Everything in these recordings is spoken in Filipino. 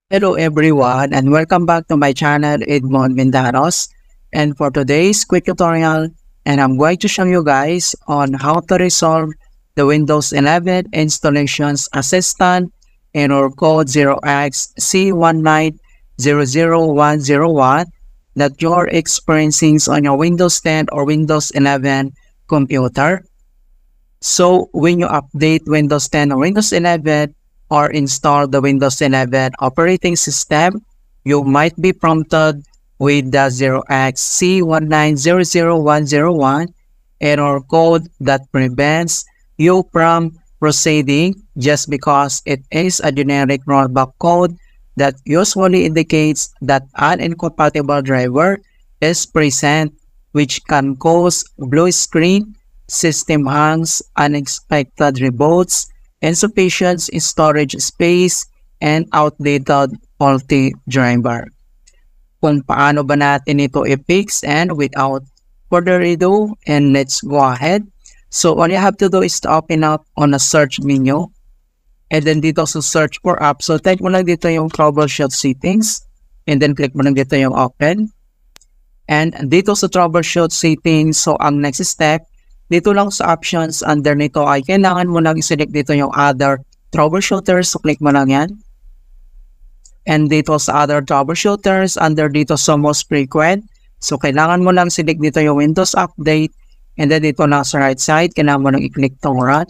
Hello everyone and welcome back to my channel Edmond Mendaros, and for today's quick tutorial I'm going to show you guys on how to resolve the Windows 11 installations assistant error code 0xC1900101 that you're experiencing on your Windows 10 or Windows 11 computer. So when you update Windows 10 or Windows 11 or install the Windows 11 operating system, you might be prompted with the 0xC1900101 error code that prevents you from proceeding just because it is a generic rollback code that usually indicates that an incompatible driver is present, which can cause blue screen, system hangs, unexpected reboots, insufficient storage space, and outdated faulty driver. Kung paano ba natin ito i-fix, and without further ado, and let's go ahead. So all you have to do is to open up on a search menu, and then dito sa search for app, so type mo lang dito yung troubleshoot settings, and then click mo lang dito yung open. And dito sa troubleshoot settings, so ang next step, dito lang sa options, under nito ay kailangan mo lang i-select dito yung other troubleshooters. So click mo lang yan. And dito sa other troubleshooters, under dito sa most frequent, so kailangan mo lang select dito yung Windows Update. And then dito lang sa right side, kailangan mo lang i-click tong run.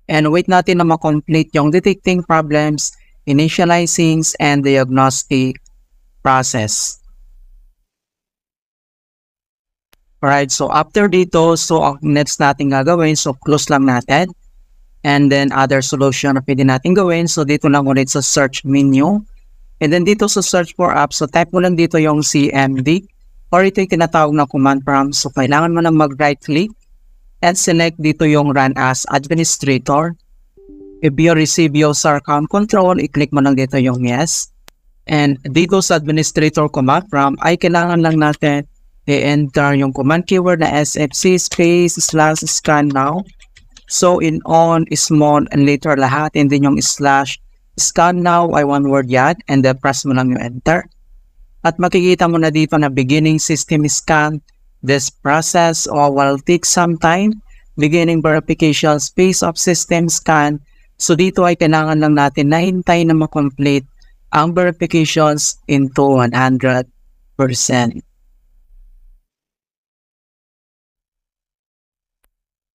And wait natin na ma-complete yung detecting problems, initializing, and diagnostic process. Alright, so after dito, so ang next natin gagawin, so close lang natin. And then other solution na pwede natin gawin, so dito lang ulit sa search menu. And then dito sa search for apps, so type mo lang dito yung CMD, or ito yung tinatawag na command prompt. So kailangan mo lang mag-right click and select dito yung run as administrator. If you receive user account control, i-click mo lang dito yung yes. And dito sa administrator command prompt, ay kailangan lang natin i-enter yung command keyword na sfc /scan now. So in on, small, and later lahat, and then yung /scan now ay one word yan, and then press mo lang yung enter. At makikita mo na dito na beginning system scan. This process will take some time. Beginning verification space of system scan. So dito ay kailangan lang natin na hintay na ma-complete ang verifications into 100%.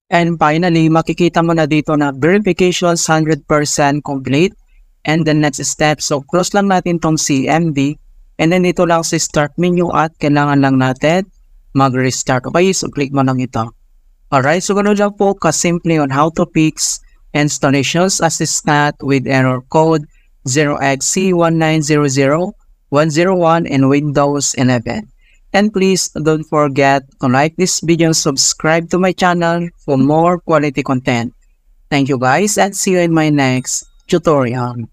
And finally, makikita mo na dito na verifications 100% complete. And the next step, so close lang natin tong CMD. And then dito lang sa start menu at kailangan lang natin mag-restart. Okay, so click mo lang ito. Alright, so ganoon lang po kasimple on how to fix installations assistant with error code 0xC1900101 in Windows 11. And please don't forget to like this video and subscribe to my channel for more quality content. Thank you guys, and see you in my next tutorial.